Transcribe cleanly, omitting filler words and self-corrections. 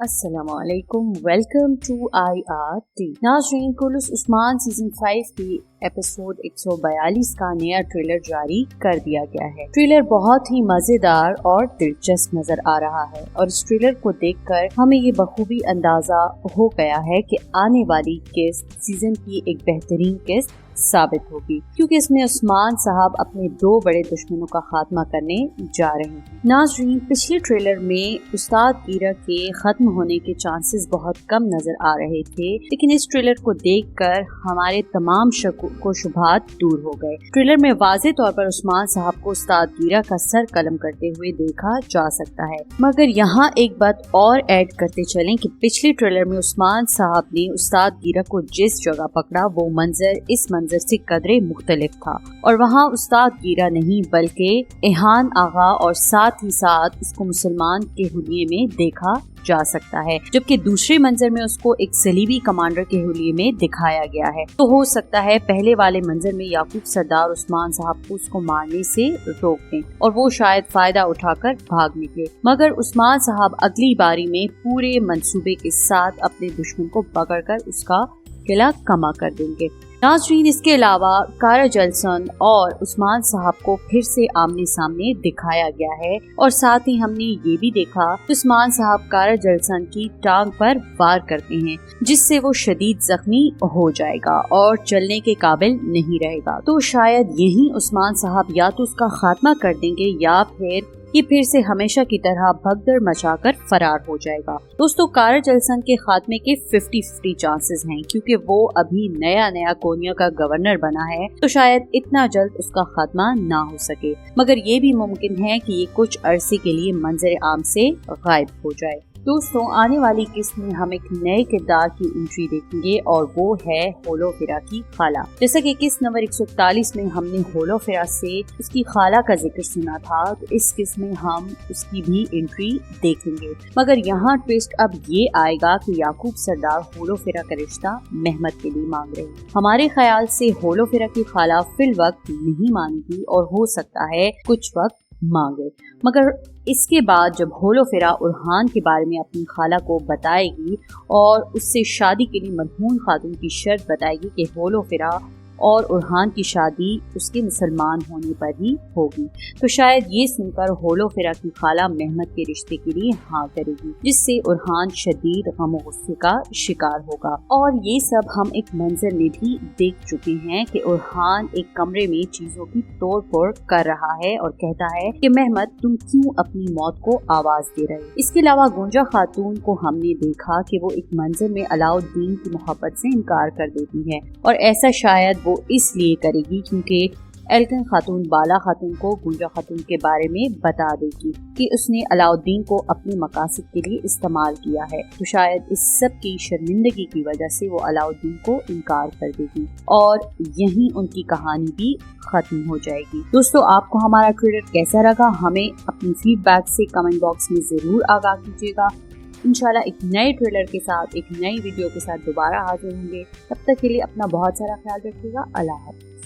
السلام علیکم، welcome to IRT۔ ناظرین، کلس عثمان سیزن 5 کی ایپیسوڈ 142 کا نیا ٹریلر جاری کر دیا گیا ہے۔ ٹریلر بہت ہی مزیدار اور دلچسپ نظر آ رہا ہے اور اس ٹریلر کو دیکھ کر ہمیں یہ بخوبی اندازہ ہو گیا ہے کہ آنے والی قسط سیزن کی ایک بہترین قسط ثابت ہوگی، کیونکہ اس میں عثمان صاحب اپنے 2 بڑے دشمنوں کا خاتمہ کرنے جا رہے ہیں۔ ناظرین، پچھلے ٹریلر میں استاد گیرا کے ختم ہونے کے چانسز بہت کم نظر آ رہے تھے، لیکن اس ٹریلر کو دیکھ کر ہمارے تمام شکوک و شبہات دور ہو گئے۔ ٹریلر میں واضح طور پر عثمان صاحب کو استاد گیرا کا سر قلم کرتے ہوئے دیکھا جا سکتا ہے، مگر یہاں ایک بات اور ایڈ کرتے چلیں کہ پچھلے ٹریلر میں عثمان صاحب نے استاد گیرا کو جس جگہ پکڑا وہ منظر اس منظر سے قدرے مختلف تھا، اور وہاں استاد گیرا نہیں بلکہ ایحان آغا اور ساتھ ہی ساتھ اس کو مسلمان کے حلیے میں دیکھا جا سکتا ہے، جبکہ دوسرے منظر میں اس کو ایک صلیبی کمانڈر کے حلیے میں دکھایا گیا ہے۔ تو ہو سکتا ہے پہلے والے منظر میں یعقوب سردار عثمان صاحب کو اس کو مارنے سے روک دیں اور وہ شاید فائدہ اٹھا کر بھاگ نکلے، مگر عثمان صاحب اگلی باری میں پورے منصوبے کے ساتھ اپنے دشمن کو پکڑ کر اس کا قلعہ کما کر دیں گے۔ ناظرین، اس کے علاوہ کارا جلسن اور عثمان صاحب کو پھر سے آمنے سامنے دکھایا گیا ہے، اور ساتھ ہی ہم نے یہ بھی دیکھا کہ عثمان صاحب کارا جلسن کی ٹانگ پر وار کرتے ہیں، جس سے وہ شدید زخمی ہو جائے گا اور چلنے کے قابل نہیں رہے گا۔ تو شاید یہی عثمان صاحب یا تو اس کا خاتمہ کر دیں گے یا پھر سے ہمیشہ کی طرح بھگدڑ مچا کر فرار ہو جائے گا۔ دوستو، کارا جلسن کے خاتمے کے 50-50 چانسز ہیں، کیونکہ وہ ابھی نیا کونیا کا گورنر بنا ہے، تو شاید اتنا جلد اس کا خاتمہ نہ ہو سکے، مگر یہ بھی ممکن ہے کہ یہ کچھ عرصے کے لیے منظر عام سے غائب ہو جائے۔ دوستوں، آنے والی قسط میں ہم ایک نئے کردار کی انٹری دیکھیں گے اور وہ ہے ہولوفیرا کی خالہ۔ جیسا کہ قسط نمبر 141 میں ہم نے ہولوفیرا سے اس کی خالہ کا ذکر سنا تھا، تو اس قسط میں ہم اس کی بھی انٹری دیکھیں گے، مگر یہاں ٹویسٹ اب یہ آئے گا کہ یعقوب سردار ہولوفیرا کا رشتہ مہمت کے لیے مانگ رہے ہیں۔ ہمارے خیال سے ہولوفیرا کی خالہ فی الوقت نہیں مانی گی اور ہو سکتا ہے کچھ وقت مانگے، مگر اس کے بعد جب ہولوفیرا اورحان کے بارے میں اپنی خالہ کو بتائے گی اور اس سے شادی کے لیے مرہون خاتون کی شرط بتائے گی کہ ہولوفیرا اور اورحان کی شادی اس کے مسلمان ہونے پر ہی ہوگی، تو شاید یہ سن کر ہولوفیرا کی خالہ مہمت کے رشتے کے لیے ہاں کرے گی، جس سے اورحان شدید غم و غصے کا شکار ہوگا۔ اور یہ سب ہم ایک منظر میں بھی دیکھ چکے ہیں کہ اورحان ایک کمرے میں چیزوں کی توڑ پھوڑ کر رہا ہے اور کہتا ہے کہ مہمت، تم کیوں اپنی موت کو آواز دے رہے؟ اس کے علاوہ گونجا خاتون کو ہم نے دیکھا کہ وہ ایک منظر میں علاؤالدین کی محبت سے انکار کر دیتی ہے، اور ایسا شاید وہ اس لیے کرے گی کیونکہ ایلکن خاتون بالا خاتون کو گونجا خاتون کے بارے میں بتا دے گی کہ اس نے علاؤالدین کو اپنے مقاصد کے لیے استعمال کیا ہے، تو شاید اس سب کی شرمندگی کی وجہ سے وہ علاؤالدین کو انکار کر دے گی اور یہیں ان کی کہانی بھی ختم ہو جائے گی۔ دوستو، آپ کو ہمارا ٹریلر کیسا لگا؟ ہمیں اپنی فیڈ بیک سے کمنٹ باکس میں ضرور آگاہ کیجیے گا۔ انشاءاللہ ایک نئے ٹریلر کے ساتھ، ایک نئی ویڈیو کے ساتھ دوبارہ حاضر ہوں گے۔ تب تک کے لیے اپنا بہت سارا خیال رکھیے گا۔ اللہ حافظ۔